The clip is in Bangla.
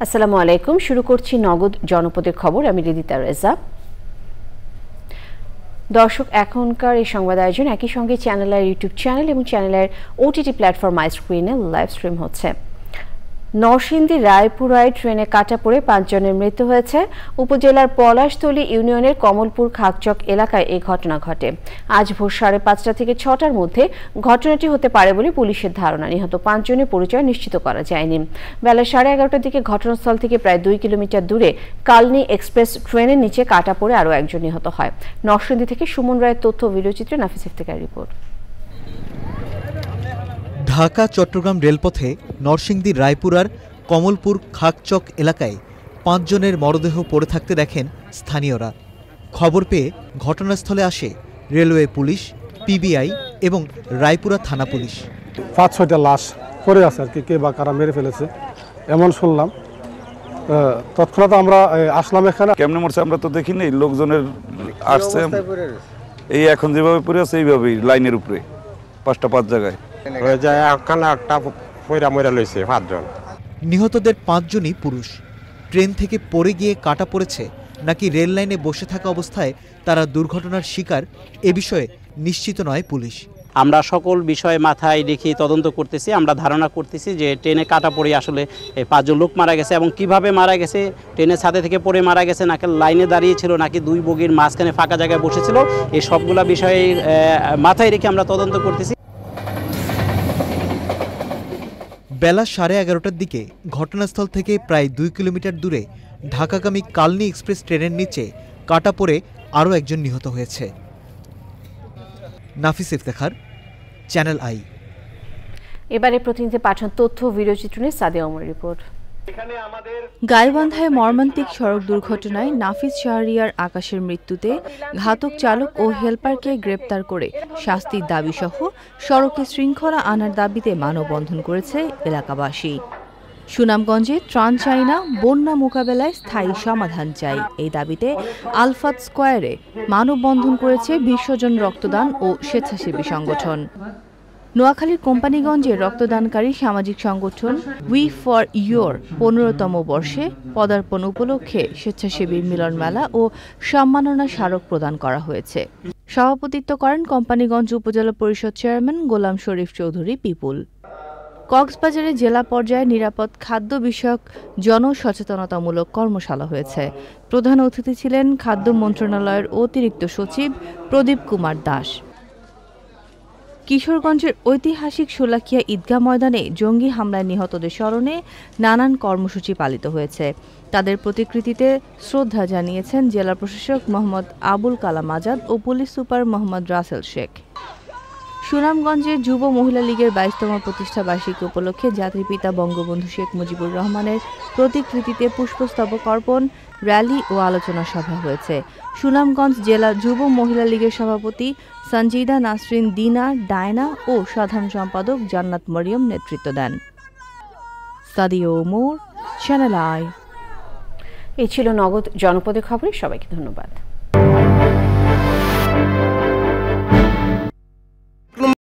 আসসালামু আলাইকুম। শুরু করছি নগদ জনপদের খবর। আমি রিদিতা রেজা। দর্শক, এখনকার এই সংবাদ আয়োজন একই সঙ্গে চ্যানেলের ইউটিউব চ্যানেল এবং চ্যানেলের ওটিটি প্ল্যাটফর্ম মাই স্ক্রিনে লাইভ স্ট্রিম হচ্ছে। নরসিংদী রায়পুরায় ট্রেনে কাটা পড়ে 5 জনের মৃত্যু হয়েছে। উপজেলার পলাশতলী ইউনিয়নের কমলপুর খাকচক এলাকায় এই ঘটনা ঘটে। আজ ভোর 5:30 থেকে 6টার মধ্যে ঘটনাটি হতে পারে বলে পুলিশের ধারণা। নিহত 5 জনের পরিচয় নিশ্চিত করা যায়নি। বেলা 11:30টার দিকে ঘটনাস্থল থেকে প্রায় 2 কিলোমিটার দূরে কালনী এক্সপ্রেস ট্রেনের নিচে কাটা পড়ে আরও একজন নিহত হয়। নরসিংদী থেকে সুমন রায়ের তথ্য ও ভিডিওচিত্রে নাফিস ইফতেখার রিপোর্ট। ঢাকা চট্টগ্রাম রেলপথে নরসিংদীর রায়পুরার কমলপুর খাকচক এলাকায় 5 জনের মরদেহ পড়ে থাকতে দেখেন স্থানীয়রা। খবর পেয়ে ঘটনাস্থলে আসে রেলওয়ে পুলিশ, পিবিআই এবং রায়পুরা থানা পুলিশ। 5-6টা লাশ পড়ে আছে আর কি, কে বা কারা মেরে ফেলেছে এমন শুনলাম। তৎক্ষণাৎ আমরা আসলাম এখানে। কেমনে মরছে আমরা তো দেখিনি, লোকজনের আসছে এই এখন যেভাবে পড়ে আছে এইভাবেই লাইনের উপরে 5 জায়গায় নিহতদের 5 জনই পুরুষ। ট্রেন থেকে পড়ে গিয়ে কাটা পড়েছে নাকি রেল লাইনে বসে থাকা অবস্থায় তারা দুর্ঘটনার শিকার, এ বিষয়ে নিশ্চিত নয় পুলিশ। আমরা সকল বিষয় মাথায় রেখে তদন্ত করতেছি। আমরা ধারণা করতেছি যে ট্রেনে কাটা পড়ে আসলে 5 জন লোক মারা গেছে এবং কিভাবে মারা গেছে, ট্রেনের ছাদে থেকে পড়ে মারা গেছে নাকি লাইনে দাঁড়িয়ে ছিল নাকি 2 বগির মাঝখানে ফাঁকা জায়গায় বসেছিল, এই সবগুলা বিষয়ে মাথায় রেখে আমরা তদন্ত করতেছি। বেলা 11:30টার দিকে ঘটনাস্থল থেকে প্রায় 2 কিলোমিটার দূরে ঢাকাগামী কালনী এক্সপ্রেস ট্রেনের নিচে কাটা পড়ে আরও একজন নিহত হয়েছে। নাফিস ইফতেখার, চ্যানেল আই। এবারে প্রতিনিধি পাঠান তথ্য ও ভিডিওচিত্রে সাদিয়া ওমর রিপোর্ট। গাইবান্ধায় মর্মান্তিক সড়ক দুর্ঘটনায় নাফিস শাহরিয়ার আকাশের মৃত্যুতে ঘাতক চালক ও হেলপারকে গ্রেপ্তার করে শাস্তির দাবিসহ সড়কে শৃঙ্খলা আনার দাবিতে মানববন্ধন করেছে এলাকাবাসী। সুনামগঞ্জে ত্রাণ চাই না, বন্যা মোকাবেলায় স্থায়ী সমাধান চাই, এই দাবিতে আলফাত স্কয়ারে মানববন্ধন করেছে বিশ্বজন রক্তদান ও স্বেচ্ছাসেবী সংগঠন। নোয়াখালীর কোম্পানিগঞ্জে রক্তদানকারী সামাজিক সংগঠন উই ফর ইউর 15তম বর্ষে পদার্পণ উপলক্ষে স্বেচ্ছাসেবী মিলন মেলা ও সম্মাননা স্মারক প্রদান করা হয়েছে। সভাপতিত্ব করেন কোম্পানিগঞ্জ উপজেলা পরিষদ চেয়ারম্যান গোলাম শরীফ চৌধুরী পিপুল। কক্সবাজারে জেলা পর্যায়ে নিরাপদ খাদ্য বিষয়ক জনসচেতনতামূলক কর্মশালা হয়েছে। প্রধান অতিথি ছিলেন খাদ্য মন্ত্রণালয়ের অতিরিক্ত সচিব প্রদীপ কুমার দাস। কিশোরগঞ্জের ঐতিহাসিক শোলাকিয়া ঈদগাহ ময়দানে জঙ্গি হামলায় নিহতদের স্মরণে নানান কর্মসূচি পালিত হয়েছে। তাদের প্রতিকৃতিতে শ্রদ্ধা জানিয়েছেন জেলা প্রশাসক মোহাম্মদ আবুল কালাম আজাদ ও পুলিশ সুপার মোহাম্মদ রাসেল শেখ। সুনামগঞ্জে যুব মহিলা লীগের 22তম প্রতিষ্ঠা বার্ষিকী উপলক্ষে জাতির পিতা বঙ্গবন্ধু শেখ মুজিবুর রহমানের প্রতিকৃতিতে পুষ্পস্তবক অর্পণ, র্যালি ও আলোচনা সভা হয়েছে। সুনামগঞ্জ জেলা যুব মহিলা লীগের সভাপতি সঞ্জিদা নাসরিন দিনা ডায়না ও সাধারণ সম্পাদক জান্নাত মরিয়ম নেতৃত্ব দেন। Sadia Omar, Channel I. এই ছিল নগদ জনপদের খবর। সবাইকে ধন্যবাদ।